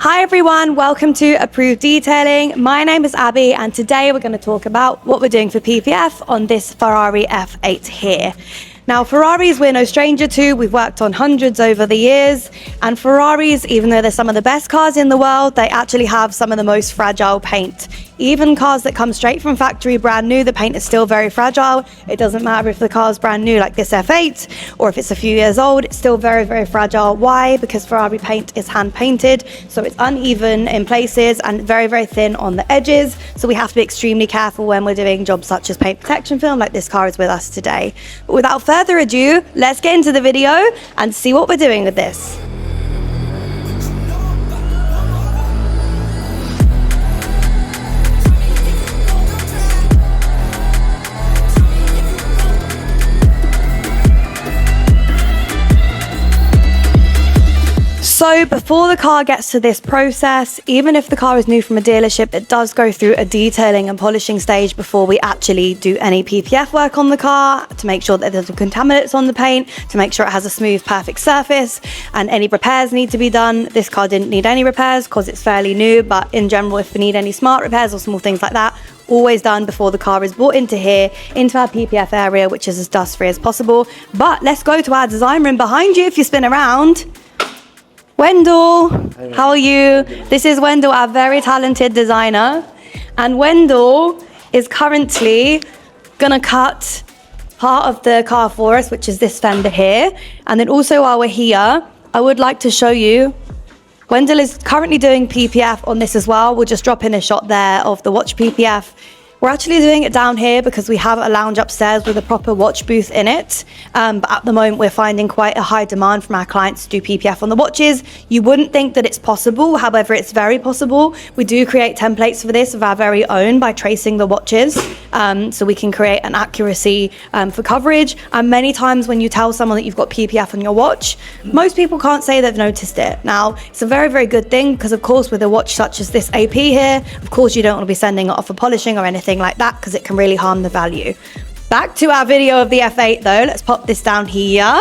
Hi everyone, welcome to Approved Detailing. My name is Abby and today we're going to talk about what we're doing for PPF on this Ferrari F8 here. Now Ferraris we're no stranger to, we've worked on hundreds over the years, and Ferraris, even though they're some of the best cars in the world, they actually have some of the most fragile paint. Even cars that come straight from factory brand new, the paint is still very fragile. It doesn't matter if the car's brand new like this F8 or if it's a few years old, it's still very, very fragile. Why? Because Ferrari paint is hand painted, so it's uneven in places and very, very thin on the edges. So we have to be extremely careful when we're doing jobs such as paint protection film like this car is with us today. But without further ado, let's get into the video and see what we're doing with this. So before the car gets to this process, even if the car is new from a dealership, it does go through a detailing and polishing stage before we actually do any PPF work on the car to make sure that there's no contaminants on the paint, to make sure it has a smooth, perfect surface, and any repairs need to be done. This car didn't need any repairs because it's fairly new, but in general, if we need any smart repairs or small things like that, always done before the car is brought into here, into our PPF area, which is as dust-free as possible. But let's go to our design room behind you if you spin around. Wendell, how are you? This is Wendell, our very talented designer. And Wendell is currently gonna cut part of the car for us, which is this fender here. And then also while we're here, I would like to show you, Wendell is currently doing PPF on this as well. We'll just drop in a shot there of the watch PPF. We're actually doing it down here because we have a lounge upstairs with a proper watch booth in it. But at the moment, we're finding quite a high demand from our clients to do PPF on the watches. You wouldn't think that it's possible. However, it's very possible. We do create templates for this of our very own by tracing the watches. So we can create an accuracy for coverage. And many times when you tell someone that you've got PPF on your watch, most people can't say they've noticed it. Now, it's a very, very good thing because, of course, with a watch such as this AP here, of course, you don't want to be sending it off for polishing or anything like that because it can really harm the value. Back to our video of the F8 though, let's pop this down here.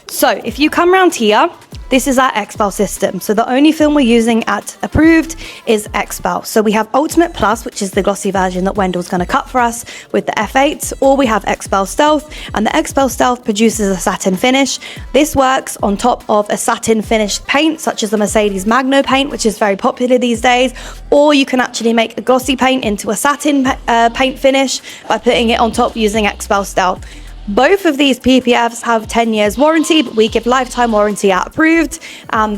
So if you come around here, this is our XPEL system. So the only film we're using at Approved is XPEL. So we have Ultimate Plus, which is the glossy version that Wendell's going to cut for us with the F8, or we have XPEL Stealth, and the XPEL Stealth produces a satin finish. This works on top of a satin finished paint, such as the Mercedes Magno paint, which is very popular these days, or you can actually make a glossy paint into a satin paint finish by putting it on top using XPEL Stealth. Both of these PPFs have 10 years warranty, but we give lifetime warranty at Approved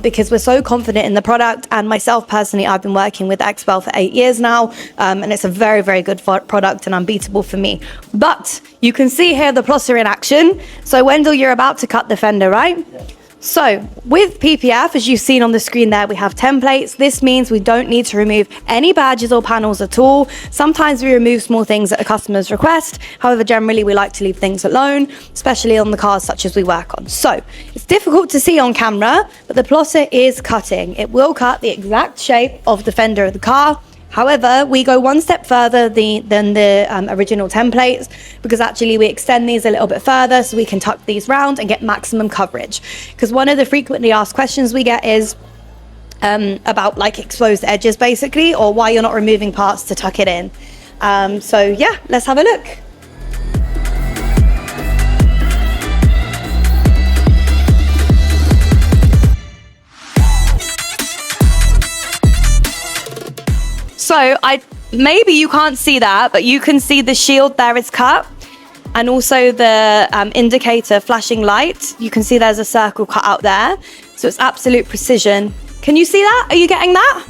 because we're so confident in the product. And myself personally, I've been working with XPEL for 8 years now, and it's a very, very good product and unbeatable for me. But you can see here the plotter in action. So Wendell, you're about to cut the fender, right? Yeah. So with PPF, as you've seen on the screen there, we have templates. This means we don't need to remove any badges or panels at all. Sometimes we remove small things at a customer's request. However, generally we like to leave things alone, especially on the cars such as we work on. So it's difficult to see on camera, but the plotter is cutting. It will cut the exact shape of the fender of the car. However, we go one step further than the original templates because actually we extend these a little bit further so we can tuck these round and get maximum coverage. Because one of the frequently asked questions we get is about like exposed edges basically, or why you're not removing parts to tuck it in. So yeah, let's have a look. So maybe you can't see that, but you can see the shield there is cut, and also the indicator flashing light. You can see there's a circle cut out there. So it's absolute precision. Can you see that? Are you getting that?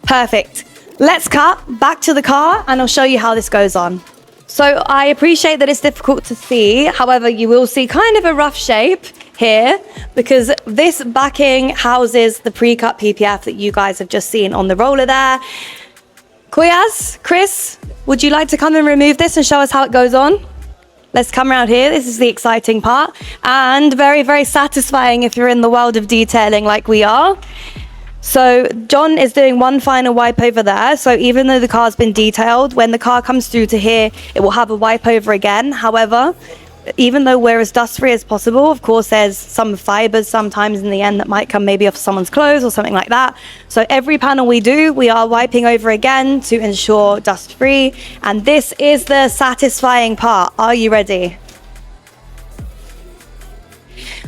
Perfect. Let's cut back to the car and I'll show you how this goes on. So I appreciate that it's difficult to see. However, you will see kind of a rough shape here because this backing houses the pre-cut PPF that you guys have just seen on the roller there. Koyaz, Chris, would you like to come and remove this and show us how it goes on? Let's come around here. This is the exciting part and very, very satisfying if you're in the world of detailing like we are. So John is doing one final wipe over there. So even though the car's been detailed, when the car comes through to here, it will have a wipe over again. However, even though we're as dust-free as possible, of course, there's some fibers sometimes in the end that might come maybe off someone's clothes or something like that. So every panel we do, we are wiping over again to ensure dust-free. And this is the satisfying part. Are you ready?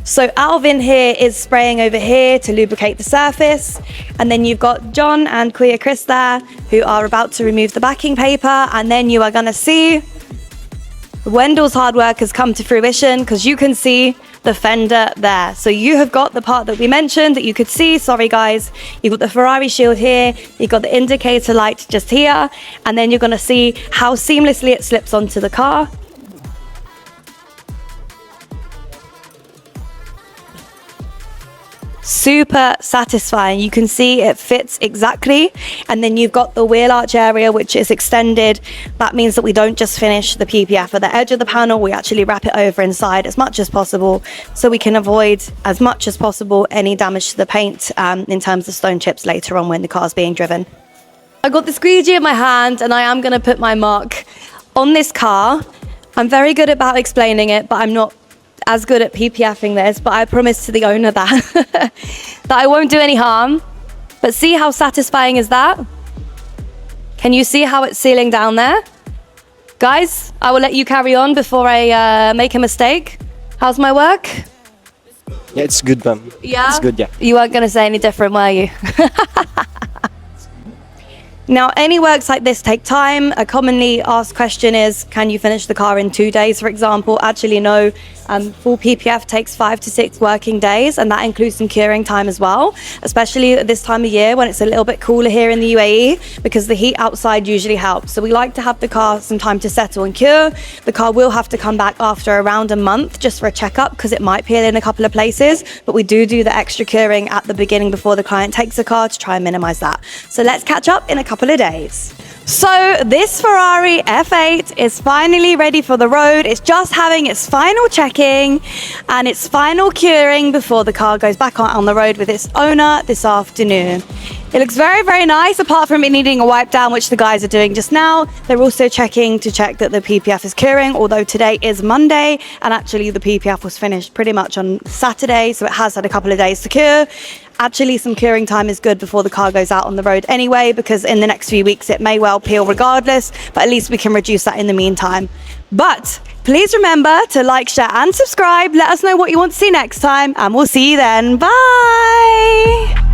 So Alvin here is spraying over here to lubricate the surface. And then you've got John and Queer Chris there who are about to remove the backing paper. And then you are going to see Wendell's hard work has come to fruition because you can see the fender there. So you have got the part that we mentioned that you could see. Sorry, guys. You've got the Ferrari shield here. You've got the indicator light just here. And then you're going to see how seamlessly it slips onto the car. Super satisfying. You can see it fits exactly. And then you've got the wheel arch area, which is extended. That means that we don't just finish the PPF at the edge of the panel. We actually wrap it over inside as much as possible so we can avoid as much as possible any damage to the paint in terms of stone chips later on when the car's being driven. I got the squeegee in my hand and I am going to put my mark on this car. I'm very good about explaining it, but I'm not as good at PPFing this, but I promise to the owner that I won't do any harm. But see how satisfying is that? Can you see how it's sealing down there? Guys, I will let you carry on before I make a mistake. How's my work? Yeah, it's good, ma'am. Yeah? It's good, yeah. You weren't going to say any different, were you? Now, any works like this take time. A commonly asked question is, can you finish the car in 2 days, for example? Actually, no. Full PPF takes 5 to 6 working days, and that includes some curing time as well, especially at this time of year when it's a little bit cooler here in the UAE, because the heat outside usually helps. So we like to have the car some time to settle and cure. The car will have to come back after around a month just for a checkup, because it might peel in a couple of places, but we do the extra curing at the beginning before the client takes the car to try and minimize that. So let's catch up in a couple of days. So this Ferrari F8 is finally ready for the road. It's just having its final checking and its final curing before the car goes back on the road with its owner this afternoon. It looks very, very nice, apart from it needing a wipe down, which the guys are doing just now. They're also checking to check that the PPF is curing, although today is Monday, and actually the PPF was finished pretty much on Saturday, so it has had a couple of days to cure. Actually, some curing time is good before the car goes out on the road anyway, because in the next few weeks it may well peel regardless, but at least we can reduce that in the meantime. But please remember to like, share and subscribe. Let us know what you want to see next time, and we'll see you then. Bye!